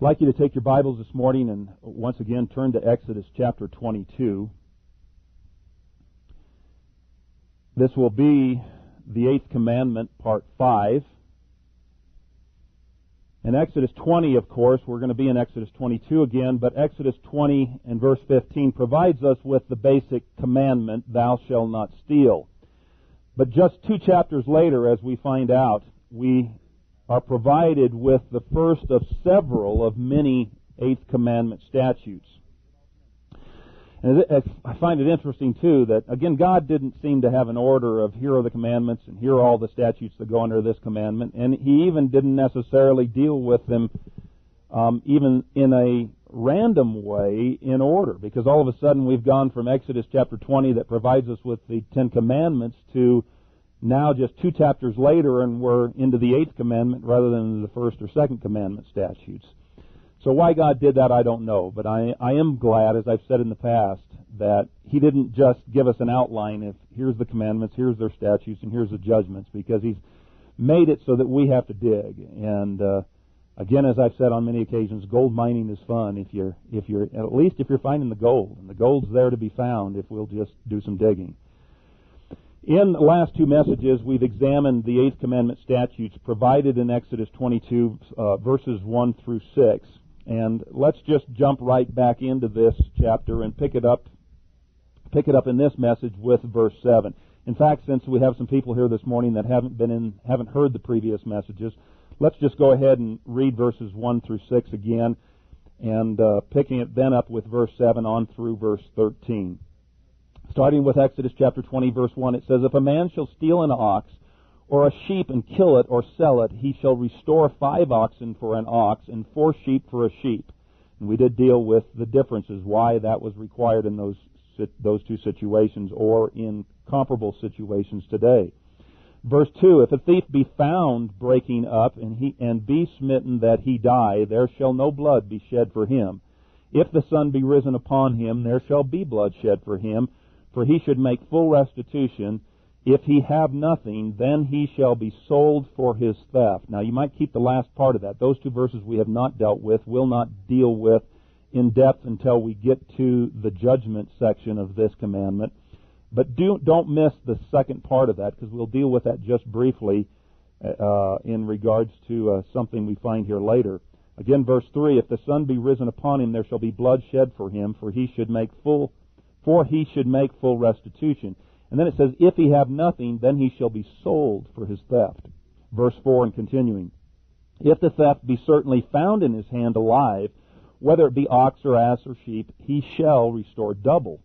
I'd like you to take your Bibles this morning and once again turn to Exodus chapter 22. This will be the 8th commandment, part 5. In Exodus 20, of course, we're going to be in Exodus 22 again, but Exodus 20 and verse 15 provides us with the basic commandment, thou shalt not steal. But just 2 chapters later, as we find out, we are provided with the first of several of many 8th commandment statutes. And I find it interesting, too, that, again, God didn't seem to have an order of here are the commandments and here are all the statutes that go under this commandment. And He even didn't necessarily deal with them even in a random way in order. Because all of a sudden we've gone from Exodus chapter 20 that provides us with the 10 commandments to now just 2 chapters later and we're into the 8th commandment rather than the 1st or 2nd commandment statutes. So why God did that, I don't know. But I am glad, as I've said in the past, that He didn't just give us an outline of here's the commandments, here's their statutes, and here's the judgments, because He's made it so that we have to dig. And again, as I've said on many occasions, gold mining is fun at least if you're finding the gold. And the gold's there to be found if we'll just do some digging. In the last 2 messages, we've examined the 8th commandment statutes provided in Exodus 22, verses 1 through 6. And let's just jump right back into this chapter and pick it up in this message with verse 7. In fact, since we have some people here this morning that haven't heard the previous messages, let's just go ahead and read verses 1 through 6 again, and picking it then up with verse 7 on through verse 13. Starting with Exodus chapter 20, verse 1, it says, If a man shall steal an ox or a sheep and kill it or sell it, he shall restore 5 oxen for an ox and 4 sheep for a sheep. And we did deal with the differences, why that was required in those 2 situations or in comparable situations today. Verse 2, If a thief be found breaking up and be smitten that he die, there shall no blood be shed for him. If the sun be risen upon him, there shall be blood shed for him, for he should make full restitution. If he have nothing, then he shall be sold for his theft. Now, you might keep the last part of that. Those 2 verses we have not dealt with, will not deal with in depth until we get to the judgment section of this commandment. But don't miss the second part of that, because we'll deal with that just briefly in regards to something we find here later. Again, verse 3, If the sun be risen upon him, there shall be blood shed for him, for he should make full restitution. And then it says, If he have nothing, then he shall be sold for his theft. Verse 4 and continuing, If the theft be certainly found in his hand alive, whether it be ox or ass or sheep, he shall restore double.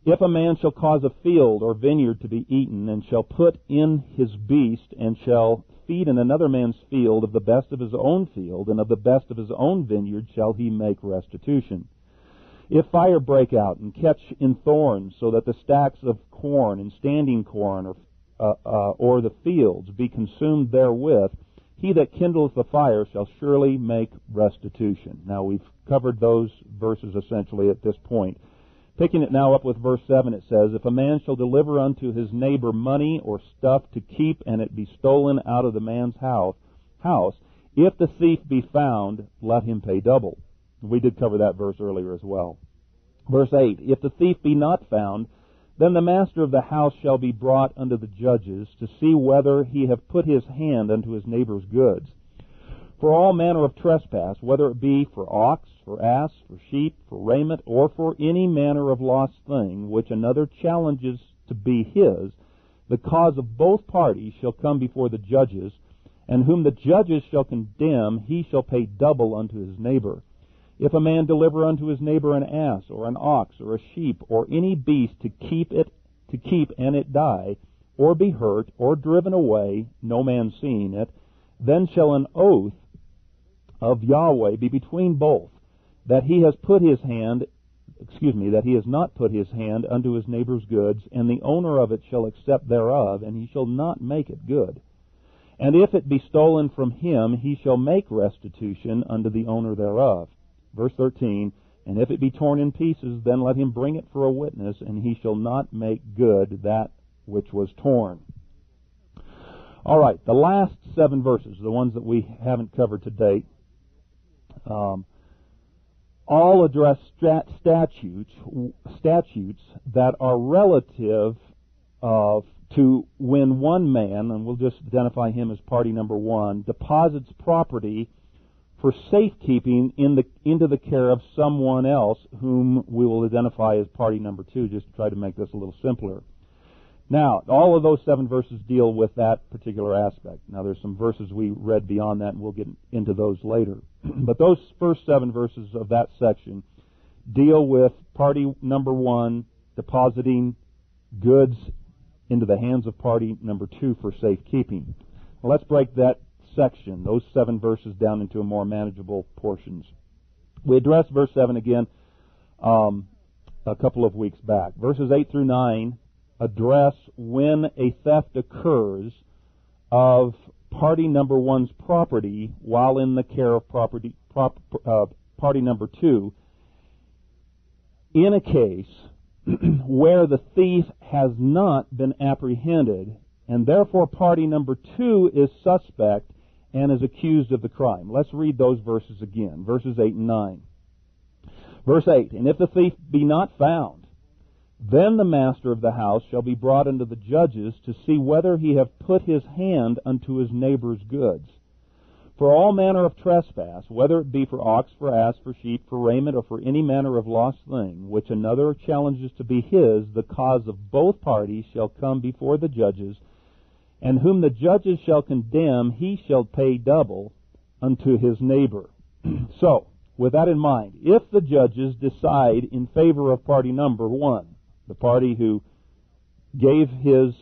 If a man shall cause a field or vineyard to be eaten, and shall put in his beast, and shall feed in another man's field of the best of his own field, and of the best of his own vineyard shall he make restitution. If fire break out and catch in thorns, so that the stacks of corn and standing corn or the fields be consumed therewith, he that kindleth the fire shall surely make restitution. Now, we've covered those verses essentially at this point. Picking it now up with verse 7, it says, If a man shall deliver unto his neighbor money or stuff to keep, and it be stolen out of the man's house, if the thief be found, let him pay double. We did cover that verse earlier as well. Verse 8, If the thief be not found, then the master of the house shall be brought unto the judges to see whether he have put his hand unto his neighbor's goods. For all manner of trespass, whether it be for ox, for ass, for sheep, for raiment, or for any manner of lost thing, which another challenges to be his, the cause of both parties shall come before the judges, and whom the judges shall condemn, he shall pay double unto his neighbor. If a man deliver unto his neighbor an ass, or an ox, or a sheep, or any beast to keep and it die, or be hurt, or driven away, no man seeing it, then shall an oath of Yahweh be between both, that he has not put his hand unto his neighbor's goods, and the owner of it shall accept thereof, and he shall not make it good. And if it be stolen from him, he shall make restitution unto the owner thereof. Verse 13, And if it be torn in pieces, then let him bring it for a witness, and he shall not make good that which was torn. All right, the last 7 verses, the ones that we haven't covered to date, all address statutes that are relative to when one man, and we'll just identify him as party number one, deposits property for safekeeping into the care of someone else whom we will identify as party number two, just to try to make this a little simpler. Now, all of those 7 verses deal with that particular aspect. Now, there's some verses we read beyond that, and we'll get into those later. But those first 7 verses of that section deal with party number one depositing goods into the hands of party number two for safekeeping. Well, let's break that section, those 7 verses, down into more manageable portions. We addressed verse 7 again a couple of weeks back. Verses 8 through 9 address when a theft occurs of party number one's property while in the care of party number two, in a case where the thief has not been apprehended, and therefore party number two is suspect and is accused of the crime. Let's read those verses again, verses 8 and 9. Verse 8, and if the thief be not found, then the master of the house shall be brought unto the judges to see whether he have put his hand unto his neighbor's goods. For all manner of trespass, whether it be for ox, for ass, for sheep, for raiment, or for any manner of lost thing, which another challenges to be his, the cause of both parties shall come before the judges, and whom the judges shall condemn, he shall pay double unto his neighbor. So, with that in mind, if the judges decide in favor of party number one, the party who gave his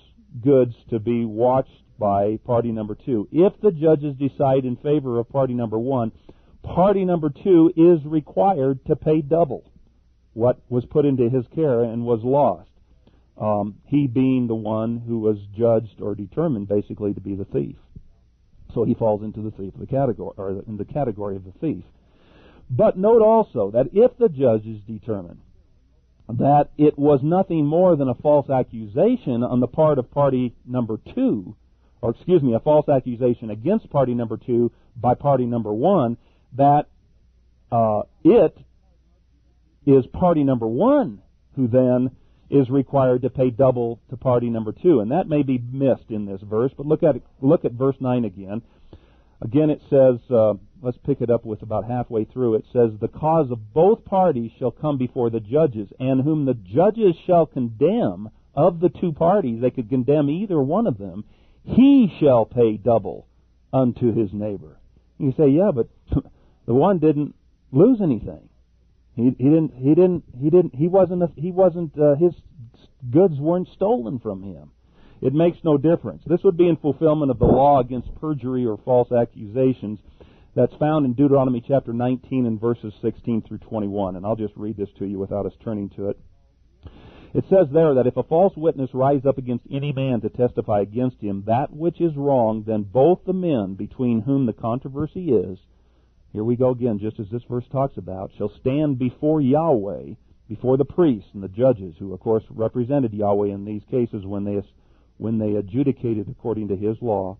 goods to be watched by party number two, if the judges decide in favor of party number one, party number two is required to pay double what was put into his care and was lost. He being the one who was judged or determined basically to be the thief. So he falls into the thief category, or in the category of the thief. But note also that if the judges determine that it was nothing more than a false accusation on the part of party number two, or a false accusation against party number two by party number one, that it is party number one who then is required to pay double to party number two. And that may be missed in this verse, but look at verse 9 again. Again, it says, let's pick it up with about halfway through. It says, the cause of both parties shall come before the judges, and whom the judges shall condemn of the two parties, they could condemn either one of them, he shall pay double unto his neighbor. You say, yeah, but the one didn't lose anything. His goods weren't stolen from him. It makes no difference. This would be in fulfillment of the law against perjury or false accusations that's found in Deuteronomy chapter 19 and verses 16 through 21. And I'll just read this to you without us turning to it. It says there that if a false witness rise up against any man to testify against him that which is wrong, then both the men between whom the controversy is, here we go again, just as this verse talks about, shall stand before Yahweh, before the priests and the judges, who of course represented Yahweh in these cases when they adjudicated according to his law.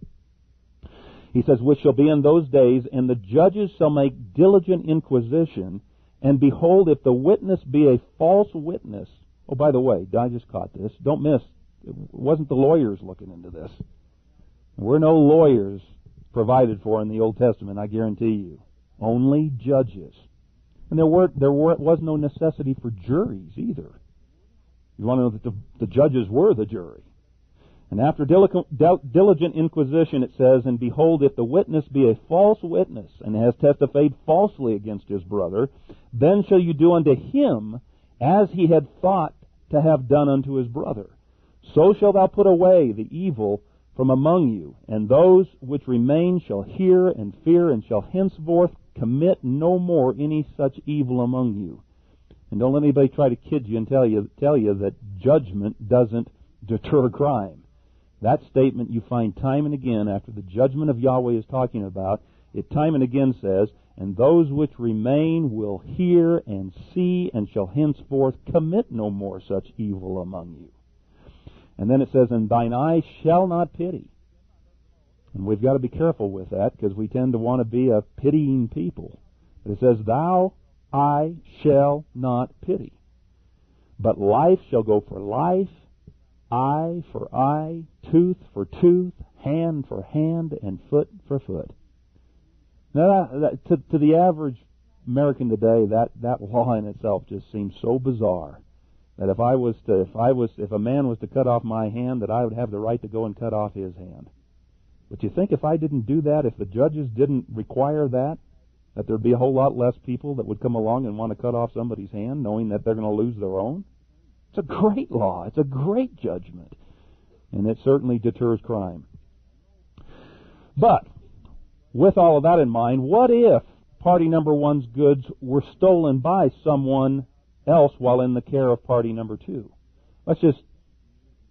He says, which shall be in those days, and the judges shall make diligent inquisition, and behold, if the witness be a false witness. Oh, by the way, I just caught this. Don't miss, it wasn't the lawyers looking into this. There were no lawyers provided for in the Old Testament, I guarantee you. Only judges. And there was no necessity for juries either. You want to know that the judges were the jury. And after diligent inquisition, it says, and behold, if the witness be a false witness, and has testified falsely against his brother, then shall you do unto him as he had thought to have done unto his brother. So shalt thou put away the evil from among you, and those which remain shall hear and fear, and shall henceforth commit no more any such evil among you. And don't let anybody try to kid you and tell you that judgment doesn't deter crime. That statement you find time and again after the judgment of Yahweh is talking about. It time and again says, and those which remain will hear and see, and shall henceforth commit no more such evil among you. And then it says, and thine eye shall not pity. And we've got to be careful with that, because we tend to want to be a pitying people. But it says, thou I shall not pity. But life shall go for life, eye for eye, tooth for tooth, hand for hand, and foot for foot. Now, to the average American today, that law in itself just seems so bizarre that if a man was to cut off my hand, that I would have the right to go and cut off his hand. But you think if I didn't do that, if the judges didn't require that there'd be a whole lot less people that would come along and want to cut off somebody's hand, knowing that they're going to lose their own? It's a great law. It's a great judgment. And it certainly deters crime. But, with all of that in mind, what if party number one's goods were stolen by someone else while in the care of party number two?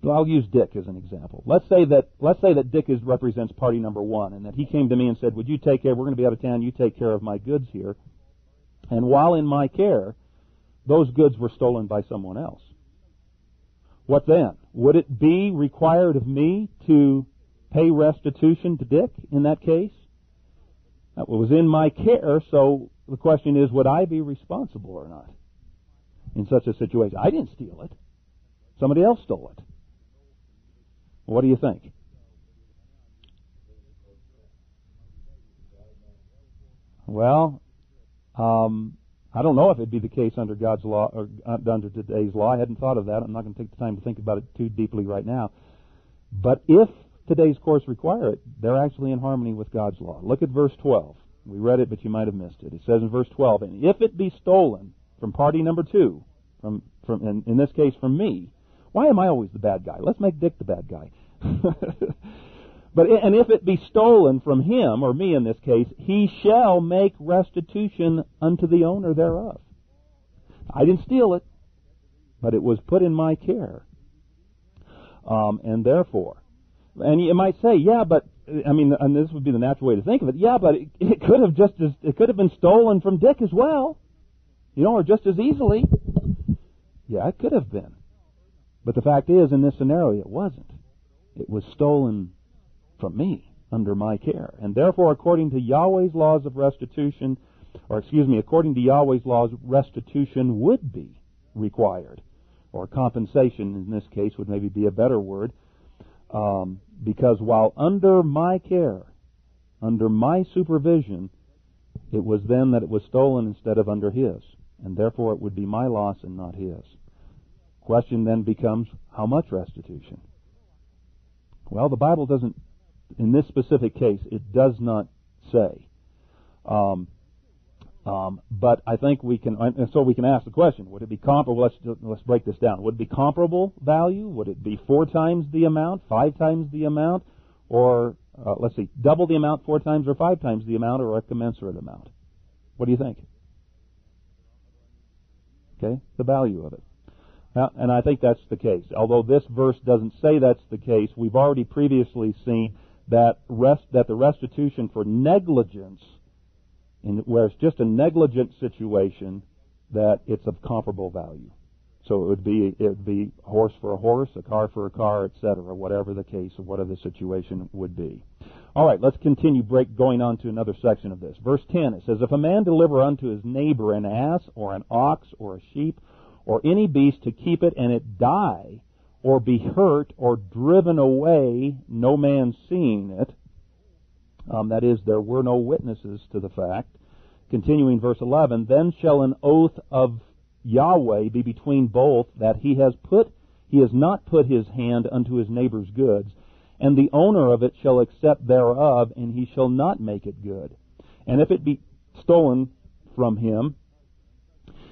I'll use Dick as an example. Let's say that Dick represents party number one, and that he came to me and said, would you take care, we're going to be out of town, you take care of my goods here. And while in my care, those goods were stolen by someone else. What then? Would it be required of me to pay restitution to Dick in that case? That was in my care, so the question is, would I be responsible or not in such a situation? I didn't steal it. Somebody else stole it. What do you think? Well, I don't know if it'd be the case under God's law or under today's law. I hadn't thought of that. I'm not going to take the time to think about it too deeply right now. But if today's courts require it, they're actually in harmony with God's law. Look at verse 12. We read it, but you might have missed it. It says in verse 12, and if it be stolen from party number two, from in this case from me, why am I always the bad guy? Let's make Dick the bad guy. And if it be stolen from him, or me in this case, he shall make restitution unto the owner thereof. I didn't steal it, but it was put in my care. And therefore, and you might say, yeah, but, I mean, and this would be the natural way to think of it, yeah, but it could have been stolen from Dick as well, or just as easily. Yeah, it could have been. But the fact is, in this scenario, it wasn't. It was stolen from me, under my care. And therefore, according to Yahweh's laws of restitution, according to Yahweh's laws, restitution would be required. Or compensation, in this case, would maybe be a better word. Because while under my care, under my supervision, it was then that it was stolen instead of under his. And therefore, it would be my loss and not his. Question then becomes, how much restitution? Well, the Bible doesn't, in this specific case, it does not say. But I think we can ask the question, would it be comparable? Let's break this down. Would it be comparable value? Would it be 4 times the amount, 5 times the amount, or, double the amount 4 times or 5 times the amount, or a commensurate amount? What do you think? Okay, the value of it. And I think that's the case. Although this verse doesn't say that's the case, we've already previously seen that the restitution for negligence, where it's just a negligent situation, that it's of comparable value. So it would be a horse for a horse, a car for a car, etc., whatever the case or whatever the situation would be. All right, let's continue going on to another section of this. Verse 10, it says, if a man deliver unto his neighbor an ass or an ox or a sheep or any beast to keep it, and it die, or be hurt, or driven away, no man seeing it. That is, there were no witnesses to the fact. Continuing verse 11, then shall an oath of Yahweh be between both, that he has not put his hand unto his neighbor's goods, and the owner of it shall accept thereof, and he shall not make it good. And if it be stolen from him,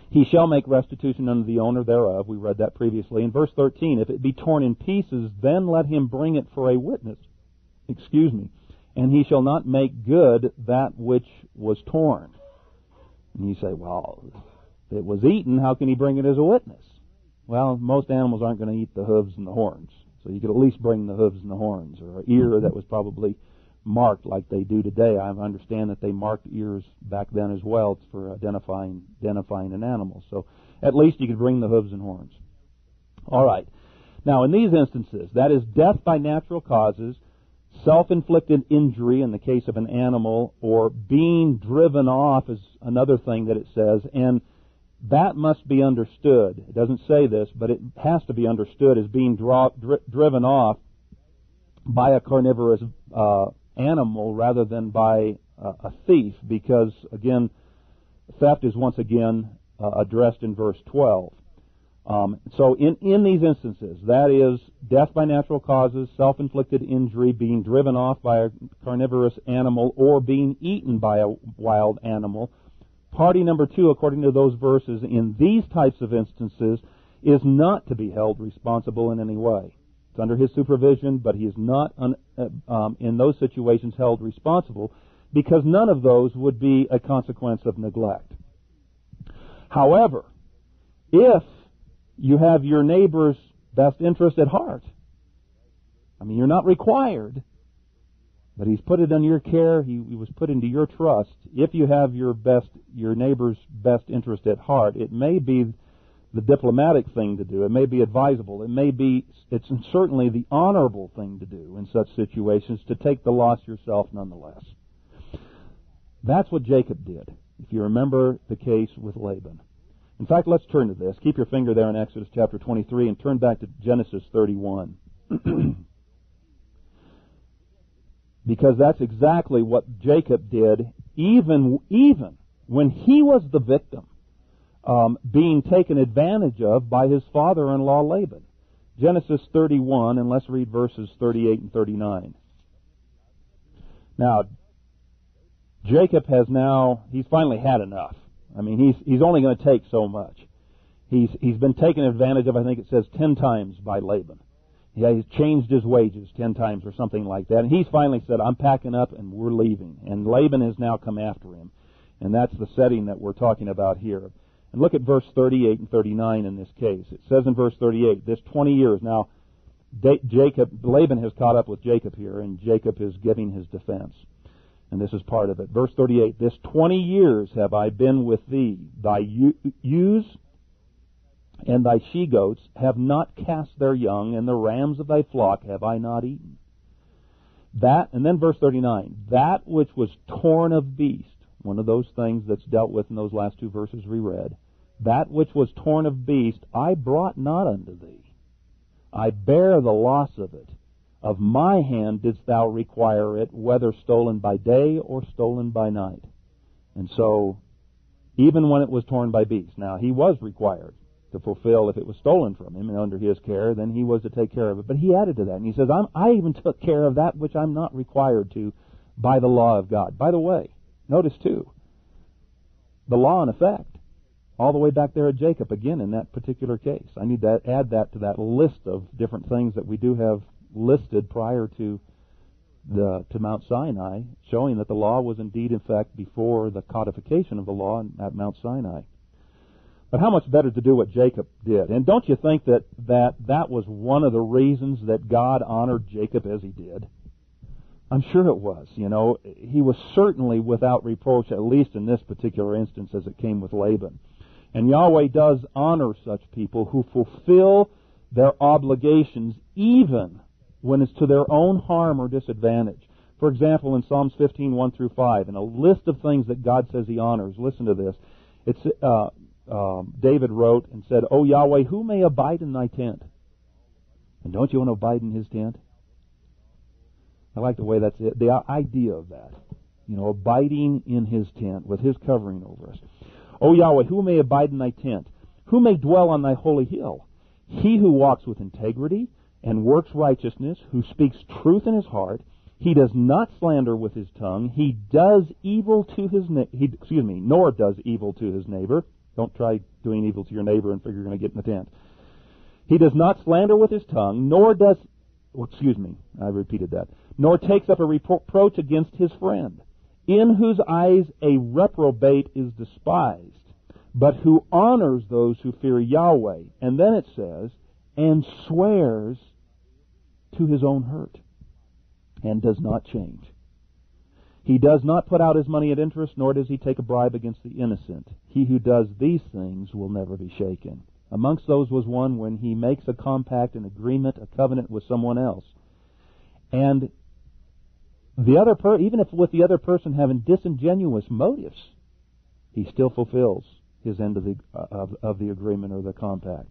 he shall make restitution unto the owner thereof. We read that previously. In verse 13, if it be torn in pieces, then let him bring it for a witness. And he shall not make good that which was torn. And you say, well, if it was eaten, how can he bring it as a witness? Well, most animals aren't going to eat the hooves and the horns. So you could at least bring the hooves and the horns, or an ear that was probably marked like they do today. I understand that they marked ears back then as well. It's for identifying an animal. So at least you could bring the hooves and horns. All right. Now, in these instances, that is death by natural causes, Self-inflicted injury in the case of an animal, or being driven off is another thing that it says, and that must be understood. It doesn't say this, but it has to be understood as being driven off by a carnivorous animal rather than by a thief, because, again, theft is once again addressed in verse 12. So in these instances, that is death by natural causes, self-inflicted injury, being driven off by a carnivorous animal, or being eaten by a wild animal, party number 2, according to those verses, in these types of instances, is not to be held responsible in any way. It's under his supervision, but he is not in those situations held responsible, because none of those would be a consequence of neglect. However, if you have your neighbor's best interest at heart, I mean, you're not required, but he's put it in your care, he was put into your trust. If you have your neighbor's best interest at heart, it may be the diplomatic thing to do. It may be advisable. It's certainly the honorable thing to do in such situations, to take the loss yourself nonetheless. That's what Jacob did, if you remember the case with Laban. In fact, let's turn to this. Keep your finger there in Exodus chapter 23 and turn back to Genesis 31. Because that's exactly what Jacob did, even when he was the victim, being taken advantage of by his father-in-law Laban. Genesis 31, and let's read verses 38 and 39. Now, Jacob he's finally had enough. I mean, he's only going to take so much. He's been taken advantage of, I think it says 10 times by Laban. Yeah, he's changed his wages 10 times or something like that. And he's finally said, I'm packing up and we're leaving. And Laban has now come after him. And that's the setting that we're talking about here. And look at verse 38 and 39 in this case. It says in verse 38, this 20 years. Now, Laban has caught up with Jacob here, and Jacob is giving his defense. And this is part of it. Verse 38, this 20 years have I been with thee. Thy ewes and thy she-goats have not cast their young, and the rams of thy flock have I not eaten. That, and then verse 39, that which was torn of beast, one of those things that's dealt with in those last 2 verses we read, that which was torn of beast, I brought not unto thee. I bear the loss of it. Of my hand didst thou require it, whether stolen by day or stolen by night. And so, even when it was torn by beasts, now he was required to fulfill, if it was stolen from him and under his care, then he was to take care of it. But he added to that, and he says, I even took care of that which I'm not required to by the law of God. By the way, notice too, the law in effect, all the way back there at Jacob, again in that particular case. I need to add that to that list of different things that we do have listed prior to Mount Sinai, showing that the law was indeed in fact before the codification of the law at Mount Sinai. But how much better to do what Jacob did? And don't you think that was one of the reasons that God honored Jacob as he did? I'm sure it was. You know, he was certainly without reproach, at least in this particular instance as it came with Laban. And Yahweh does honor such people who fulfill their obligations even when it's to their own harm or disadvantage. For example, in Psalms 15, 1 through 5, in a list of things that God says he honors, listen to this. It's David wrote and said, O Yahweh, who may abide in thy tent? And don't you want to abide in his tent? I like the way that's it, the idea of that. You know, abiding in his tent with his covering over us. O Yahweh, who may abide in thy tent? Who may dwell on thy holy hill? He who walks with integrity and works righteousness, who speaks truth in his heart, he does not slander with his tongue, he does evil to his nor does evil to his neighbor. Don't try doing evil to your neighbor and figure you're going to get in the tent. He does not slander with his tongue, nor takes up a reproach against his friend, in whose eyes a reprobate is despised, but who honors those who fear Yahweh. And then it says, and swears to his own hurt, and does not change. He does not put out his money at interest, nor does he take a bribe against the innocent. He who does these things will never be shaken. Amongst those was one when he makes a compact, an agreement, a covenant with someone else, and even if with the other person having disingenuous motives, he still fulfills his end of the agreement or the compact.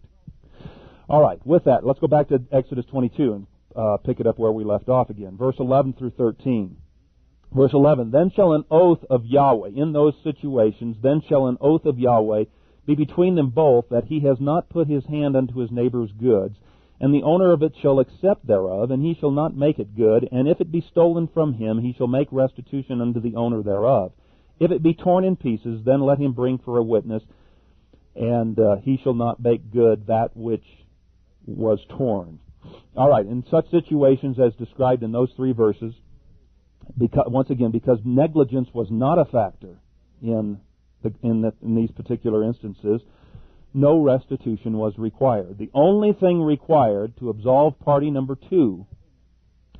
All right, with that, let's go back to Exodus 22 and pick it up where we left off again. Verse 11 through 13. Verse 11, then shall an oath of Yahweh, in those situations, then shall an oath of Yahweh be between them both, that he has not put his hand unto his neighbor's goods, and the owner of it shall accept thereof, and he shall not make it good, and if it be stolen from him, he shall make restitution unto the owner thereof. If it be torn in pieces, then let him bring for a witness, and he shall not make good that which was torn. All right, in such situations as described in those three verses, once again, because negligence was not a factor in these particular instances, no restitution was required. The only thing required to absolve party number two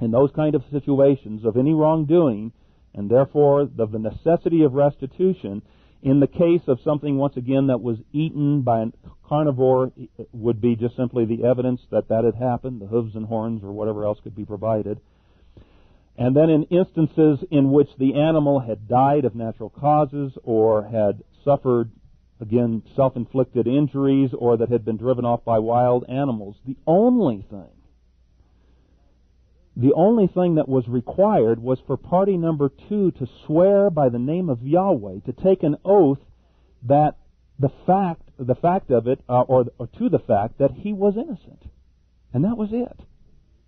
in those kind of situations of any wrongdoing, and therefore of the necessity of restitution, in the case of something, once again, that was eaten by a carnivore, would be just simply the evidence that that had happened, the hooves and horns or whatever else could be provided. And then in instances in which the animal had died of natural causes or had suffered, again, self-inflicted injuries, or that had been driven off by wild animals, the only thing that was required was for party number two to swear by the name of Yahweh, to take an oath that the fact of it, or to the fact that he was innocent. And that was it.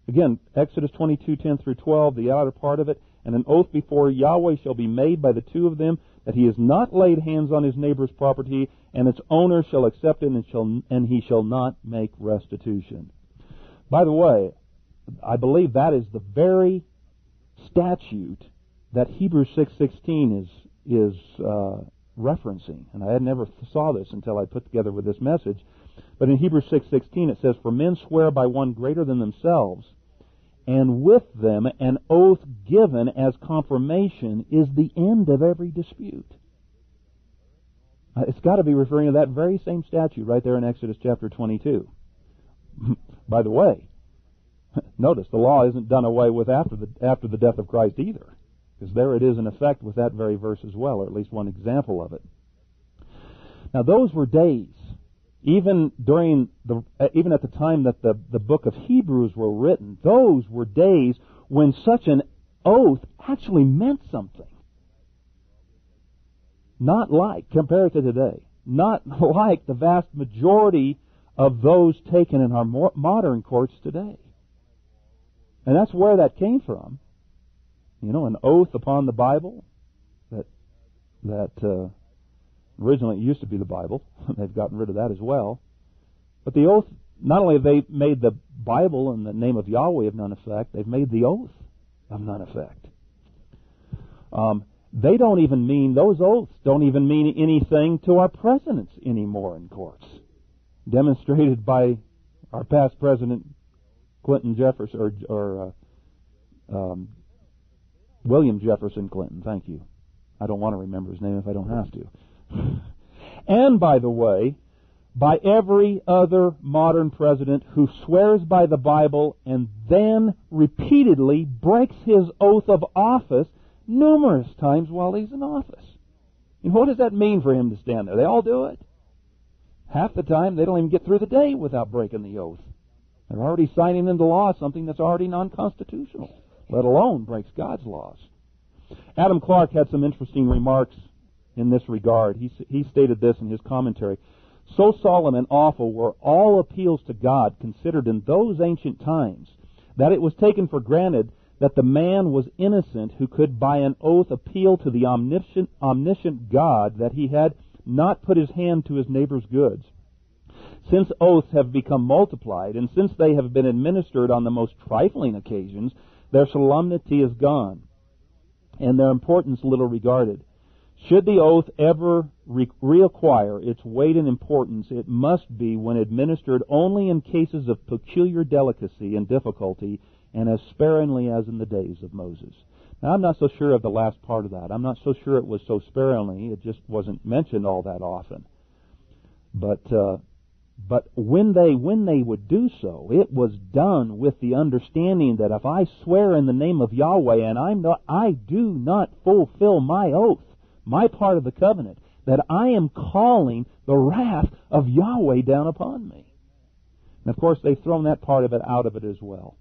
Again, Exodus 22:10 through 12, the outer part of it, and an oath before Yahweh shall be made by the two of them, that he has not laid hands on his neighbor's property, and its owner shall accept it, and he shall not make restitution. By the way, I believe that is the very statute that Hebrews 6:16 is referencing, and I had never saw this until I put together with this message. But in Hebrews 6:16 it says, "For men swear by one greater than themselves, and with them an oath given as confirmation is the end of every dispute." It's got to be referring to that very same statute right there in Exodus chapter 22. By the way, notice the law isn't done away with after the death of Christ either, because there it is in effect with that very verse as well, or at least one example of it. Now those were days, even at the time that the book of Hebrews were written, those were days when such an oath actually meant something. Not like, compared to today, not like the vast majority of those taken in our modern courts today. And that's where that came from. You know, an oath upon the Bible that originally it used to be the Bible. They've gotten rid of that as well. But the oath, not only have they made the Bible and the name of Yahweh of none effect, they've made the oath of none effect. Those oaths don't even mean anything to our presidents anymore in courts. Demonstrated by our past president, Clinton Jefferson, or William Jefferson Clinton. Thank you. I don't want to remember his name if I don't have to. And by the way, by every other modern president who swears by the Bible and then repeatedly breaks his oath of office numerous times while he's in office. And what does that mean for him to stand there? They all do it. Half the time they don't even get through the day without breaking the oath. They're already signing into law something that's already non-constitutional, let alone breaks God's laws. Adam Clark had some interesting remarks in this regard. He stated this in his commentary. So solemn and awful were all appeals to God considered in those ancient times that it was taken for granted that the man was innocent who could by an oath appeal to the omniscient God that he had not put his hand to his neighbor's goods. Since oaths have become multiplied, and since they have been administered on the most trifling occasions, their solemnity is gone, and their importance little regarded. Should the oath ever reacquire its weight and importance, it must be when administered only in cases of peculiar delicacy and difficulty, and as sparingly as in the days of Moses. Now, I'm not so sure of the last part of that. I'm not so sure it was so sparingly. It just wasn't mentioned all that often. But But when they would do so, it was done with the understanding that if I swear in the name of Yahweh and I do not fulfill my oath, my part of the covenant, that I am calling the wrath of Yahweh down upon me. And of course, they've thrown that part of it out of it as well.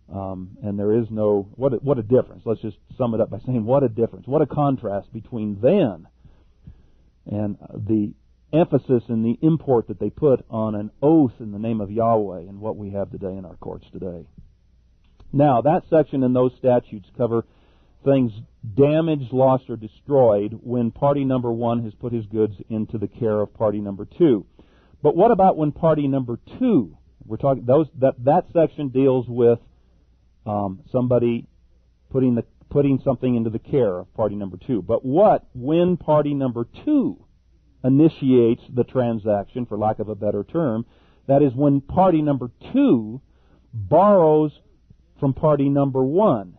And there is no, what a difference. Let's just sum it up by saying, what a difference. What a contrast between then and the emphasis and the import that they put on an oath in the name of Yahweh and what we have today in our courts today. Now, that section and those statutes cover things damaged, lost, or destroyed when party number one has put his goods into the care of party number two. But what about when party number two? We're talking that section deals with somebody putting something into the care of party number two. But what when party number two initiates the transaction, for lack of a better term? That is when party number two borrows from party number one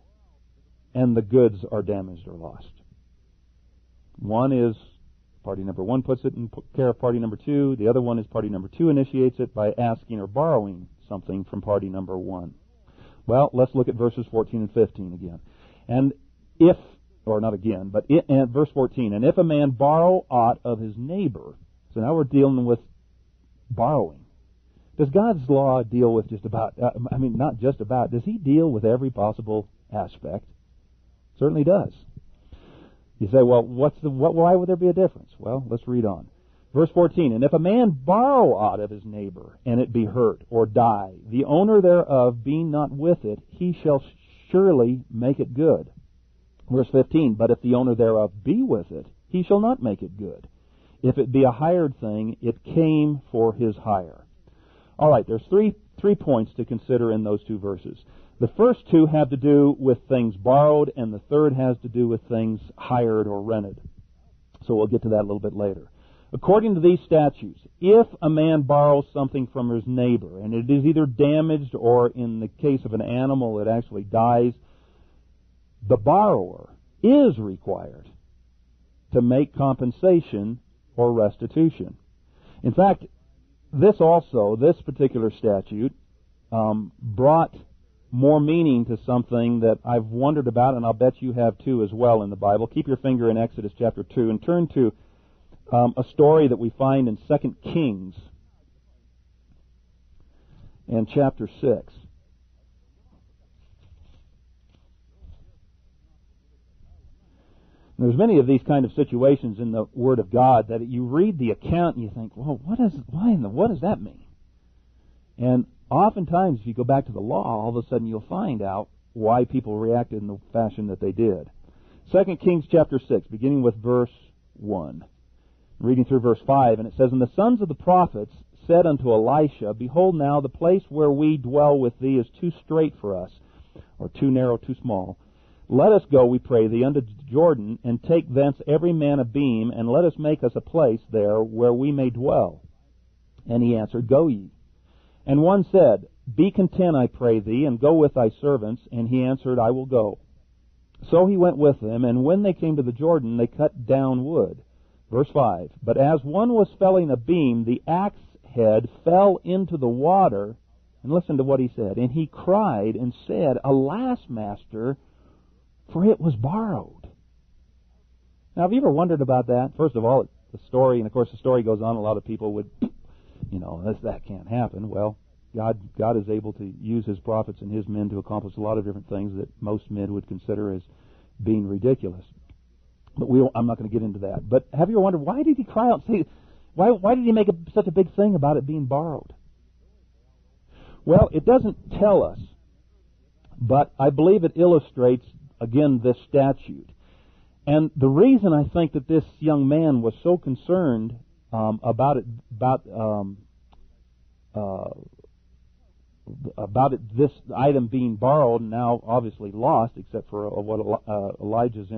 and the goods are damaged or lost. One is party number one puts it in care of party number two. The other one is party number two initiates it by asking or borrowing something from party number one. Well, let's look at verses 14 and 15 again. And if, or not again, but verse 14, and if a man borrow aught of his neighbor, so now we're dealing with borrowing. Does God's law deal with just about, not just about, does he deal with every possible aspect? Certainly does. You say, well, why would there be a difference? Well, let's read on. Verse 14, and if a man borrow aught of his neighbor, and it be hurt, or die, the owner thereof being not with it, he shall surely make it good. Verse 15, but if the owner thereof be with it, he shall not make it good. If it be a hired thing, it came for his hire. All right, there's three points to consider in those two verses. The first two have to do with things borrowed, and the third has to do with things hired or rented. So we'll get to that a little bit later. According to these statutes, if a man borrows something from his neighbor, and it is either damaged or, in the case of an animal, it actually dies, the borrower is required to make compensation or restitution. In fact, this particular statute, brought more meaning to something that I've wondered about, and I'll bet you have too as well in the Bible. Keep your finger in Exodus chapter 2 and turn to a story that we find in 2 Kings and chapter 6. There's many of these kind of situations in the Word of God that you read the account and you think, well, what does that mean? And oftentimes, if you go back to the law, all of a sudden you'll find out why people reacted in the fashion that they did. 2 Kings chapter 6, beginning with verse 1. Reading through verse 5, and it says, and the sons of the prophets said unto Elisha, behold now, the place where we dwell with thee is too strait for us, or too narrow, too small. Let us go, we pray thee, unto Jordan, and take thence every man a beam, and let us make us a place there where we may dwell. And he answered, go ye. And one said, be content, I pray thee, and go with thy servants. And he answered, I will go. So he went with them, and when they came to the Jordan, they cut down wood. Verse 5, but as one was felling a beam, the axe head fell into the water. And listen to what he said. And he cried and said, alas, master, for it was borrowed. Now, have you ever wondered about that? First of all, the story, and of course the story goes on, a lot of people would, that can't happen. Well, God is able to use His prophets and His men to accomplish a lot of different things that most men would consider as being ridiculous. But I'm not going to get into that. But have you ever wondered, why did he cry out and say, why did he make such a big thing about it being borrowed? Well, it doesn't tell us, but I believe it illustrates, again, this statute. And the reason I think that this young man was so concerned about this item being borrowed and now obviously lost, except for what Elijah's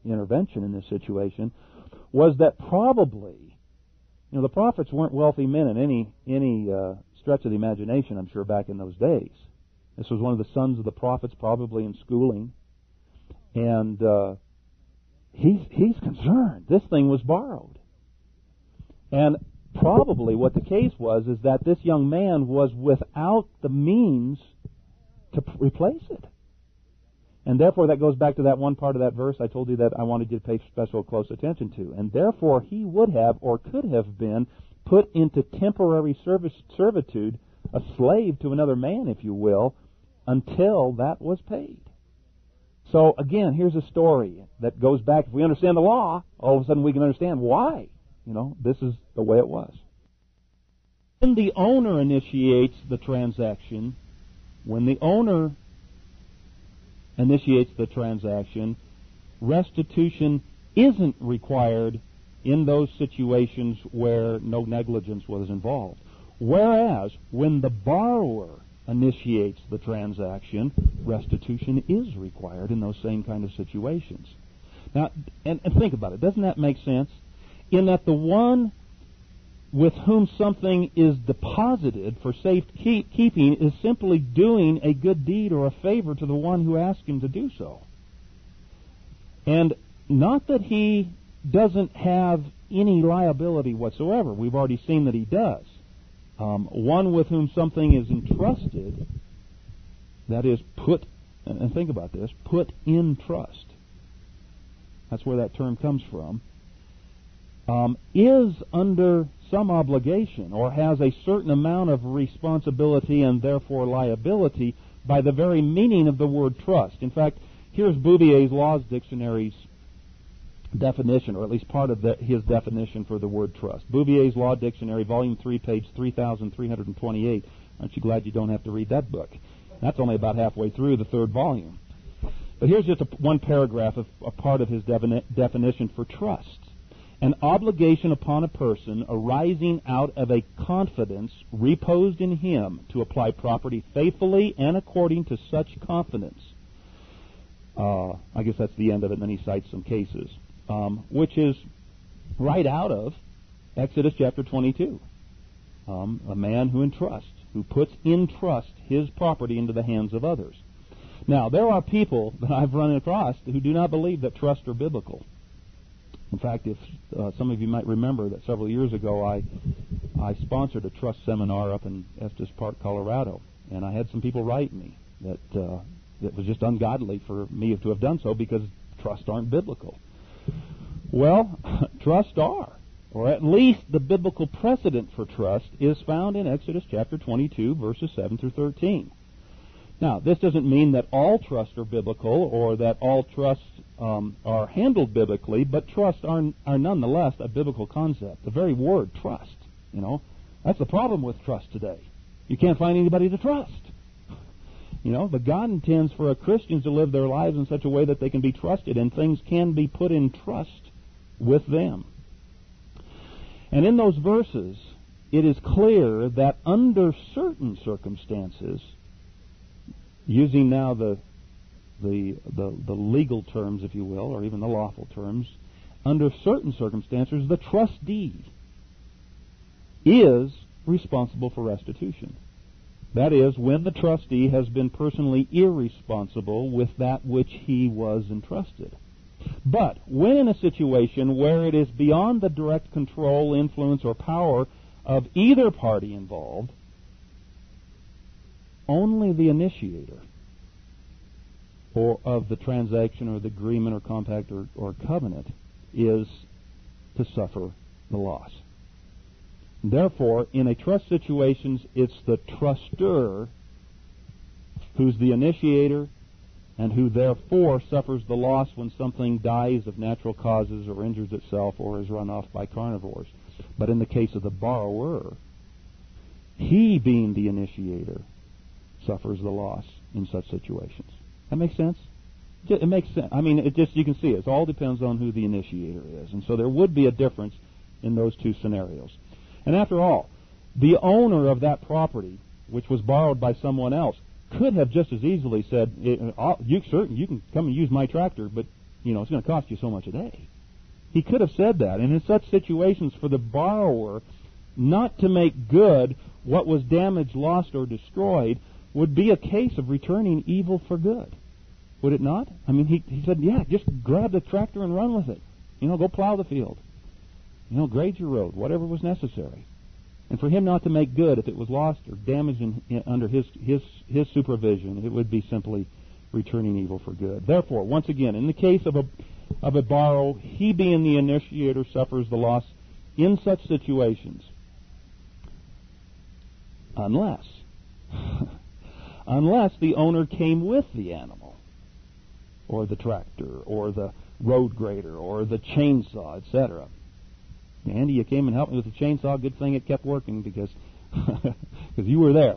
intervention in this situation, was that probably, the prophets weren't wealthy men in any stretch of the imagination, I'm sure, back in those days. This was one of the sons of the prophets, probably in schooling, and he's concerned. This thing was borrowed. And probably what the case was is that this young man was without the means to replace it. And therefore, that goes back to that one part of that verse I told you that I wanted you to pay special close attention to. And therefore, he would have or could have been put into temporary servitude, a slave to another man, if you will, until that was paid. So, again, here's a story that goes back. If we understand the law, all of a sudden we can understand why. This is the way it was. When the owner initiates the transaction, restitution isn't required in those situations where no negligence was involved. Whereas, when the borrower initiates the transaction, restitution is required in those same kind of situations. Now, and think about it. Doesn't that make sense? In that the one with whom something is deposited for safekeeping is simply doing a good deed or a favor to the one who asked him to do so. And not that he doesn't have any liability whatsoever. We've already seen that he does. One with whom something is entrusted, that is put, and think about this, put in trust. That's where that term comes from. Is under some obligation or has a certain amount of responsibility and therefore liability by the very meaning of the word trust. In fact, here's Bouvier's Laws Dictionary's definition, or at least part of his definition for the word trust. Bouvier's Law Dictionary, Volume 3, page 3328. Aren't you glad you don't have to read that book? That's only about halfway through the third volume. But here's just one paragraph of a part of his definition for trust. An obligation upon a person arising out of a confidence reposed in him to apply property faithfully and according to such confidence. I guess that's the end of it, and then he cites some cases, which is right out of Exodus chapter 22. A man who entrusts, who puts in trust his property into the hands of others. Now, there are people that I've run across who do not believe that trusts are biblical. In fact, if some of you might remember that several years ago I sponsored a trust seminar up in Estes Park, Colorado, and I had some people write me that it was just ungodly for me to have done so because trusts aren't biblical. Well, trusts are, or at least the biblical precedent for trust is found in Exodus chapter 22, verses 7 through 13. Now, this doesn't mean that all trusts are biblical or that all trusts are handled biblically, but trusts are nonetheless a biblical concept. The very word trust, that's the problem with trust today. You can't find anybody to trust. But God intends for Christians to live their lives in such a way that they can be trusted and things can be put in trust with them. And in those verses, it is clear that under certain circumstances, using now the legal terms, if you will, or even the lawful terms, under certain circumstances, the trustee is responsible for restitution. That is, when the trustee has been personally irresponsible with that which he was entrusted. But when in a situation where it is beyond the direct control, influence, or power of either party involved, only the initiator or of the transaction or the agreement or compact or covenant is to suffer the loss. Therefore, in a trust situation, it's the trustor who's the initiator and who therefore suffers the loss when something dies of natural causes or injures itself or is run off by carnivores. But in the case of the borrower, he being the initiator suffers the loss in such situations. That makes sense? It makes sense. I mean, you can see it. It all depends on who the initiator is. And so there would be a difference in those two scenarios. And after all, the owner of that property, which was borrowed by someone else, could have just as easily said, you can come and use my tractor, but it's going to cost you so much a day. He could have said that. And in such situations, for the borrower not to make good what was damaged, lost, or destroyed would be a case of returning evil for good. Would it not? I mean, he said, yeah, just grab the tractor and run with it. Go plow the field. grade your road, whatever was necessary. And for him not to make good if it was lost or damaged under his supervision, it would be simply returning evil for good. Therefore, once again, in the case of a borrow, he being the initiator suffers the loss in such situations, unless the owner came with the animal, or the tractor, or the road grader, or the chainsaw, etc. Andy, you came and helped me with the chainsaw. Good thing it kept working because you were there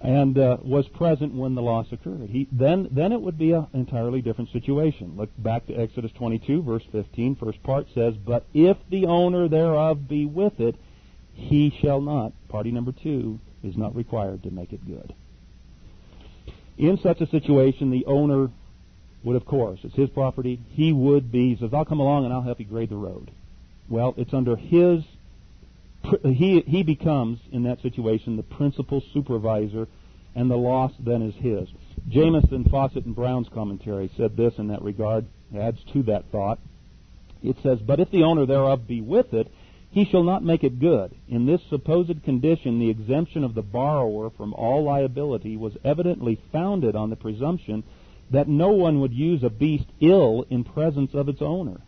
and was present when the loss occurred. Then it would be an entirely different situation. Look back to Exodus 22, verse 15. First part says, "But if the owner thereof be with it, he shall not." Party number 2 is not required to make it good. In such a situation, the owner would, of course, it's his property. He says, "I'll come along and I'll help you grade the road." Well, it's under his, he becomes, in that situation, the principal supervisor, and the loss then is his. Jamieson, Fawcett, and Brown's commentary said this in that regard, adds to that thought. It says, "But if the owner thereof be with it, he shall not make it good. In this supposed condition, the exemption of the borrower from all liability was evidently founded on the presumption that no one would use a beast ill in presence of its owner,